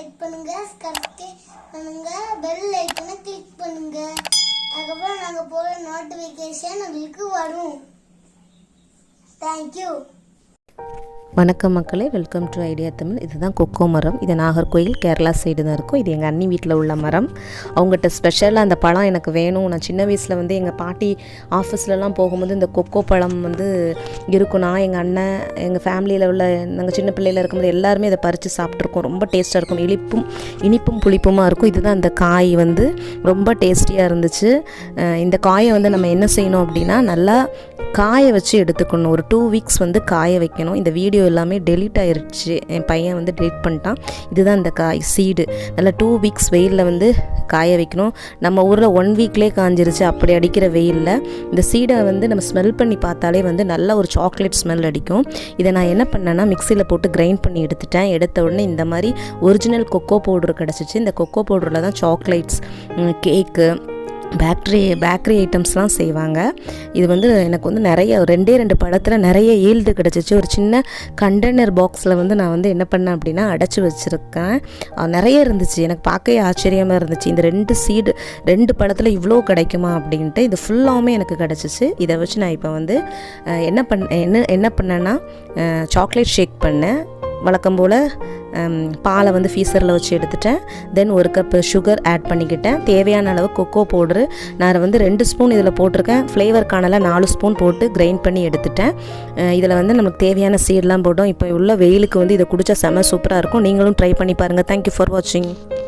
Like பண்ணுங்க, subscribe பண்ணுங்க, bell ஐகானை கிளிக் பண்ணுங்க. அதுக்கப்புறம் நாங்க போற நோட்டிபிகேஷன் உங்களுக்கு வரும். தேங்க்யூ. வணக்கம் மக்களே, வெல்கம் டு ஐடியா தமிழ். இதுதான் கொக்கோ மரம். இது நாகர்கோயில் கேரளா சைடு தான் இருக்கும். இது எங்கள் அண்ணி வீட்டில் உள்ள மரம். அவங்ககிட்ட ஸ்பெஷலாக அந்த பழம் எனக்கு வேணும். நான் சின்ன வயசில் வந்து எங்கள் பாட்டி ஆஃபீஸ்லலாம் போகும்போது இந்த கொக்கோ பழம் வந்து இருக்கும். நான் எங்கள் அண்ணன் எங்கள் ஃபேமிலியில் உள்ள நாங்கள் சின்ன பிள்ளையில் இருக்கும்போது எல்லாருமே இதை பறித்து சாப்பிட்ருக்கோம். ரொம்ப டேஸ்ட்டாக இருக்கும். இனிப்பும் புளிப்புமாக இருக்கும். இதுதான் அந்த காய் வந்து ரொம்ப டேஸ்டியாக இருந்துச்சு. இந்த காயை வந்து நம்ம என்ன செய்யணும் அப்படின்னா, நல்லா காய வச்சு எடுத்துக்கணும். ஒரு 2 வீக்ஸ் வந்து காய வைக்கணும். இந்த வீடியோ எல்லாமே டெலீட் ஆயிடுச்சு. என் பையன் வந்து டெலீட் பண்ணிட்டான். இதுதான் இந்த காய் சீடு. நல்லா 2 வீக்ஸ் வெயிலில் வந்து காய வைக்கணும். நம்ம ஊரில் 1 வீக்லேயே காஞ்சிருச்சு. அப்படி அடிக்கிற வெயிலில் இந்த சீடை வந்து நம்ம ஸ்மெல் பண்ணி பார்த்தாலே வந்து நல்ல ஒரு சாக்லேட் ஸ்மெல் அடிக்கும். இதை நான் என்ன பண்ணேன்னா, மிக்சியில் போட்டு கிரைண்ட் பண்ணி எடுத்துட்டேன். எடுத்த உடனே இந்த மாதிரி ஒரிஜினல் கொக்கோ பவுடர் கிடச்சிச்சு. இந்த கொக்கோ பவுடரில் தான் சாக்லேட்ஸ், கேக்கு, பேக்கரி ஐட்டம்ஸ்லாம் செய்வாங்க. இது வந்து எனக்கு வந்து நிறைய 2 பழத்தில் நிறைய ஈல்டு கிடச்சிச்சு. ஒரு சின்ன கண்டெய்னர் பாக்ஸில் வந்து நான் வந்து என்ன பண்ணேன் அப்படின்னா அடைச்சி வச்சுருக்கேன். நிறைய இருந்துச்சு. எனக்கு பார்க்கவே ஆச்சரியமாக இருந்துச்சு. இந்த 2 பழத்தில் இவ்வளோ கிடைக்குமா அப்படின்ட்டு. இது ஃபுல்லாகவுமே எனக்கு கிடச்சிச்சு. இதை வச்சு நான் இப்போ வந்து என்ன பண்ணேன்னா சாக்லேட் ஷேக் பண்ணேன். வழக்கம் போல் பாலை வந்து ஃபீஸரில் வச்சு எடுத்துட்டேன். தென் 1 கப் சுகர் ஆட் பண்ணிக்கிட்டேன். தேவையான அளவு கொக்கோ பவுட்ரு நான் வந்து 2 ஸ்பூன் இதில் போட்டிருக்கேன். ஃப்ளேவருக்கானலாம் 4 ஸ்பூன் போட்டு கிரைண்ட் பண்ணி எடுத்துட்டேன். இதில் வந்து நமக்கு தேவையான சீடெலாம் போட்டோம். இப்போ உள்ள வெயிலுக்கு வந்து இதை குடித்தா செம சூப்பராக இருக்கும். நீங்களும் ட்ரை பண்ணி பாருங்கள். தேங்க்யூ ஃபார் வாட்சிங்.